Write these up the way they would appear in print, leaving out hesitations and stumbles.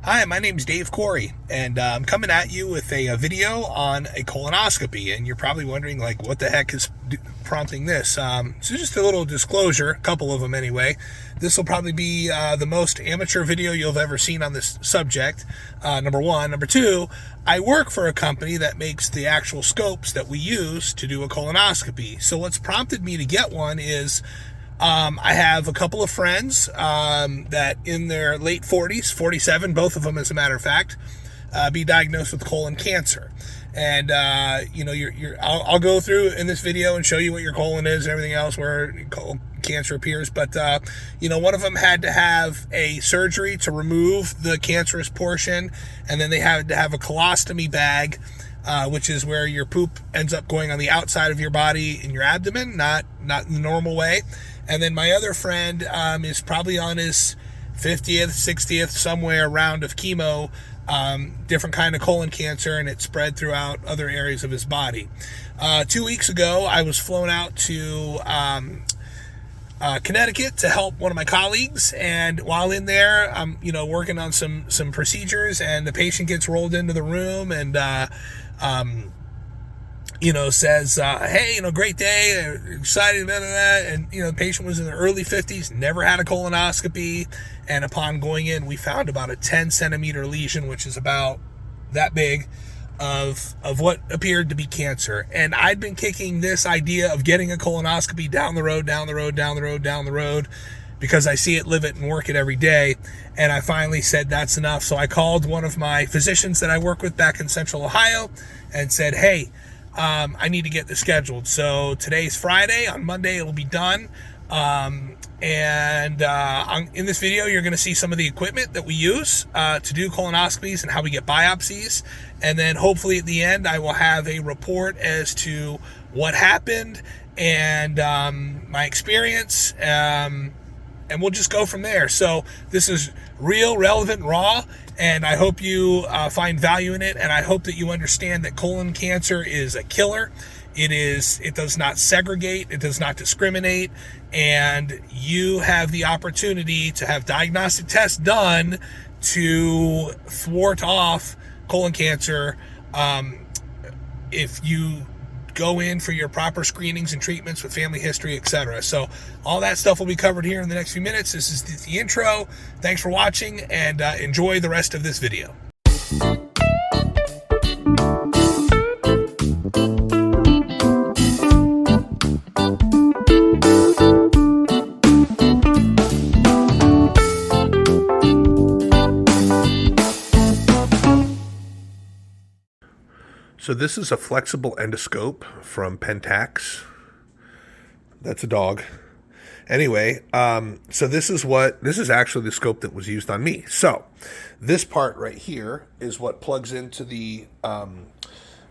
Hi, my name's Dave Corey, and I'm coming at you with a video on a colonoscopy. And you're probably wondering, like, what the heck is prompting this? So just a little disclosure, a couple of them anyway. This will probably be the most amateur video you'll have ever seen on this subject, number one. Number two, I work for a company that makes the actual scopes that we use to do a colonoscopy. So what's prompted me to get one is I have a couple of friends that in their late 40s, 47, both of them as a matter of fact, be diagnosed with colon cancer. And I'll go through in this video and show you what your colon is and everything else where colon cancer appears. But one of them had to have a surgery to remove the cancerous portion, and then they had to have a colostomy bag, which is where your poop ends up going on the outside of your body in your abdomen, not in the normal way. And then my other friend is probably on his 50th, 60th, somewhere round of chemo, different kind of colon cancer, and it spread throughout other areas of his body. 2 weeks ago, I was flown out to Connecticut to help one of my colleagues, and while in there, I'm working on some procedures, and the patient gets rolled into the room and says, hey, great day, excited, blah, blah, blah. And, the patient was in the early 50s, never had a colonoscopy. And upon going in, we found about a 10 centimeter lesion, which is about that big, of what appeared to be cancer. And I'd been kicking this idea of getting a colonoscopy down the road, because I see it, live it, and work it every day. And I finally said, that's enough. So I called one of my physicians that I work with back in Central Ohio and said, hey, I need to get this scheduled. So today's Friday. On Monday, it'll be done. In this video, you're going to see some of the equipment that we use to do colonoscopies and how we get biopsies. And then hopefully at the end, I will have a report as to what happened and my experience. And we'll just go from there. So this is real, relevant, raw, and I hope you find value in it, and I hope that you understand that colon cancer is a killer. It does not segregate, it does not discriminate, and you have the opportunity to have diagnostic tests done to thwart off colon cancer if you go in for your proper screenings and treatments with family history, etc. So all that stuff will be covered here in the next few minutes. This is the intro. Thanks for watching, and enjoy the rest of this video. So this is a flexible endoscope from Pentax. That's a dog. Anyway, so this is actually the scope that was used on me. So this part right here is what plugs into the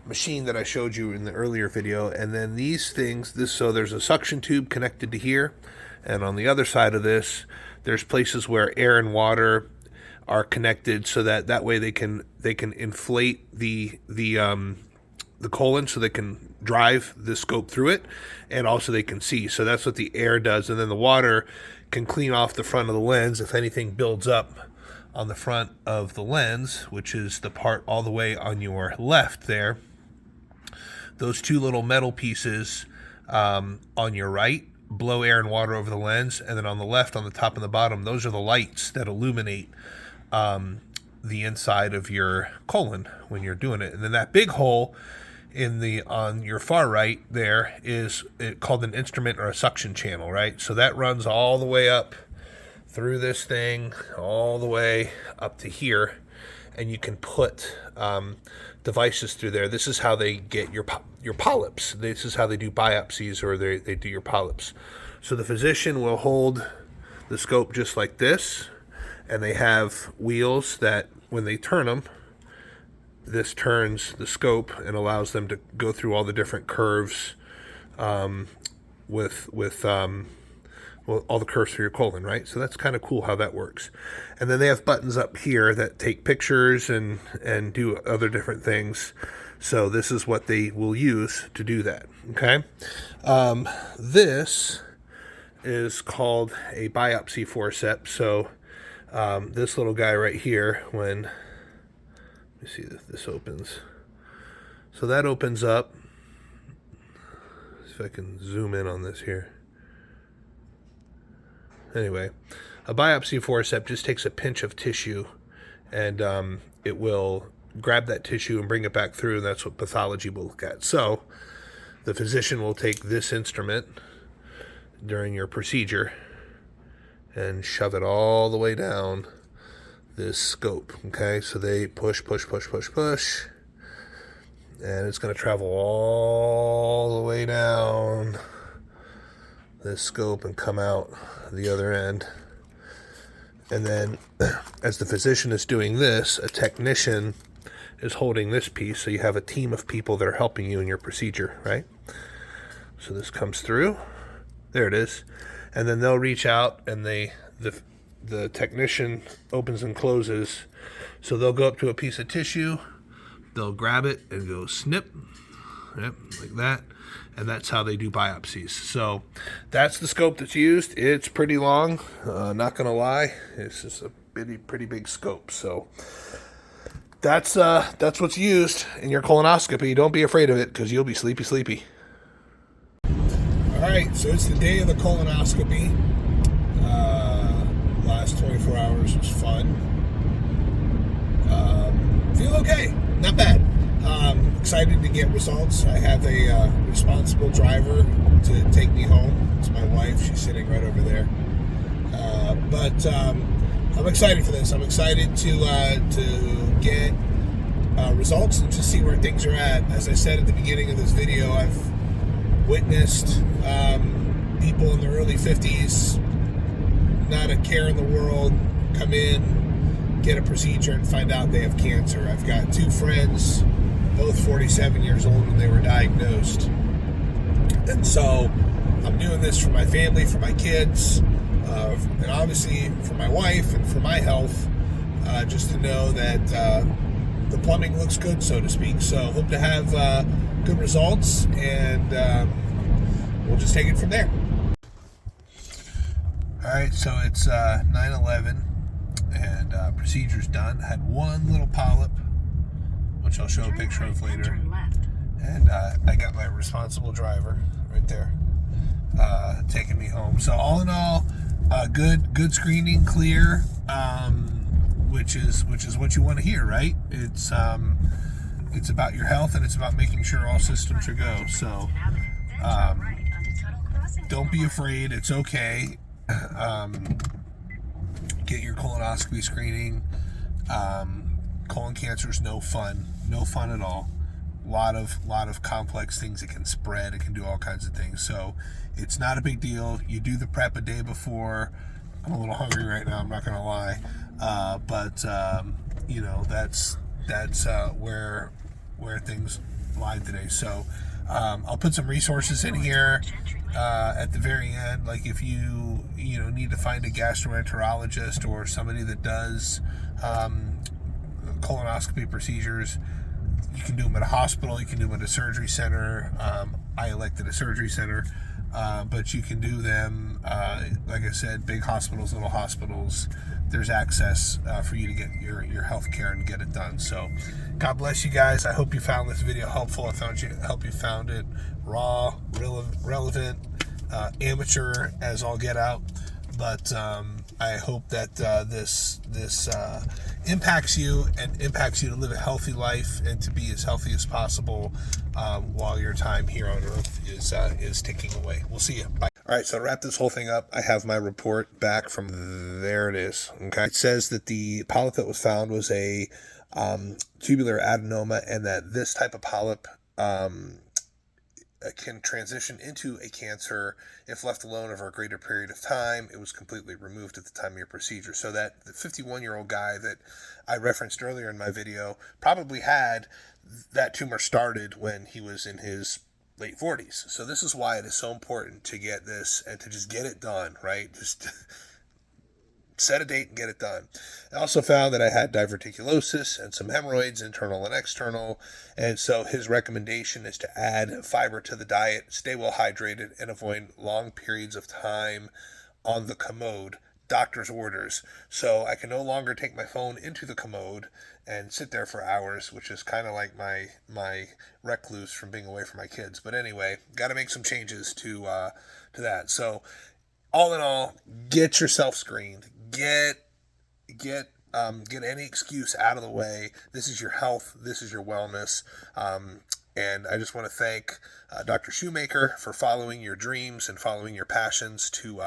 machine that I showed you in the earlier video. And then these things, so there's a suction tube connected to here. And on the other side of this, there's places where air and water are connected, so that way they can inflate the colon, so they can drive the scope through it, and also they can see. So that's what the air does, and then the water can clean off the front of the lens if anything builds up on the front of the lens, which is the part all the way on your left there. Those two little metal pieces on your right blow air and water over the lens, and then on the left, on the top and the bottom, those are the lights that illuminate the inside of your colon when you're doing it. And then that big hole on your far right there is called an instrument or a suction channel, right? So that runs all the way up through this thing, all the way up to here, and you can put devices through there. This is how they get your polyps. This is how they do biopsies, or they do your polyps. So the physician will hold the scope just like this, and they have wheels that when they turn them, this turns the scope and allows them to go through all the different curves with all the curves for your colon, right? So that's kind of cool how that works. And then they have buttons up here that take pictures and do other different things. So this is what they will use to do that, okay? This is called a biopsy forceps. So This little guy right here, when, let me see if this opens. So that opens up. See if I can zoom in on this here. Anyway, a biopsy forceps just takes a pinch of tissue, and it will grab that tissue and bring it back through, and that's what pathology will look at. So the physician will take this instrument during your procedure and shove it all the way down this scope. Okay, so they push, and it's going to travel all the way down this scope and come out the other end. And then as the physician is doing this, a technician is holding this piece, so you have a team of people that are helping you in your procedure, right? So this comes through. There it is. And then they'll reach out, and the technician opens and closes. So they'll go up to a piece of tissue, they'll grab it and go snip, yep, like that. And that's how they do biopsies. So that's the scope that's used. It's pretty long, not gonna lie. It's just a pretty big scope. So that's what's used in your colonoscopy. Don't be afraid of it, because you'll be sleepy. All right, so it's the day of the colonoscopy. Last 24 hours was fun. Feel okay, not bad. Excited to get results. I have a responsible driver to take me home. It's my wife. She's sitting right over there. But I'm excited for this. I'm excited to get results and just see where things are at. As I said at the beginning of this video, I've witnessed people in their early 50s, not a care in the world, come in, get a procedure, and find out they have cancer. I've got two friends, both 47 years old when they were diagnosed. And so I'm doing this for my family, for my kids, and obviously for my wife and for my health, just to know that the plumbing looks good, so to speak. So hope to have good results, and we'll just take it from there. All right, so it's 9/11, and procedure's done. I had one little polyp, which I'll show a picture of later. And I got my responsible driver right there taking me home. So all in all, good screening, clear, which is what you want to hear, right? It's about your health, and it's about making sure all systems are go. So don't be afraid. It's okay. Get your colonoscopy screening. Colon cancer is no fun at all. Lot of complex things. It can spread. It can do all kinds of things. So it's not a big deal. You do the prep a day before. I'm a little hungry right now, I'm not gonna lie, but you know, that's where things lie today. So I'll put some resources in here at the very end. Like if you need to find a gastroenterologist or somebody that does colonoscopy procedures, you can do them at a hospital, you can do them at a surgery center. I elected a surgery center, but you can do them, like I said, big hospitals, little hospitals. There's access for you to get your health care and get it done. So God bless you guys. I hope you found this video helpful. I hope you found it raw, relevant, amateur as all get out. But I hope that this impacts you, and impacts you to live a healthy life and to be as healthy as possible while your time here on Earth is ticking away. We'll see you. Bye. All right, so to wrap this whole thing up, I have my report back from there. It is. Okay. It says that the polyp that was found was a tubular adenoma, and that this type of polyp can transition into a cancer if left alone over a greater period of time. It was completely removed at the time of your procedure. So that the 51-year-old guy that I referenced earlier in my video probably had that tumor started when he was in his late 40s. So this is why it is so important to get this and to just get it done, right? Just set a date and get it done. I also found that I had diverticulosis and some hemorrhoids, internal and external. And so his recommendation is to add fiber to the diet, stay well hydrated, and avoid long periods of time on the commode doctor's orders. So I can no longer take my phone into the commode and sit there for hours, which is kind of like my recluse from being away from my kids. But anyway, got to make some changes to that. So all in all, get yourself screened. Get any excuse out of the way. This is your health. This is your wellness. And I just want to thank Dr. Shoemaker for following your dreams and following your passions to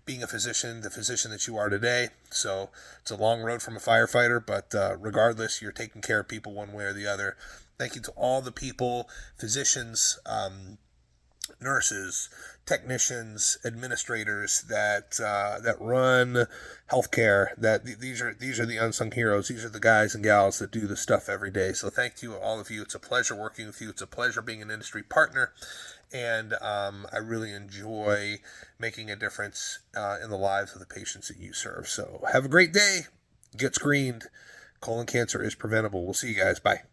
being a physician, the physician that you are today. So it's a long road from a firefighter, but regardless, you're taking care of people one way or the other. Thank you to all the people, physicians, nurses, technicians, administrators that run healthcare. These are the unsung heroes. These are the guys and gals that do the stuff every day. So thank you, all of you. It's a pleasure working with you. It's a pleasure being an industry partner, and I really enjoy making a difference in the lives of the patients that you serve. So have a great day. Get screened. Colon cancer is preventable. We'll see you guys. Bye.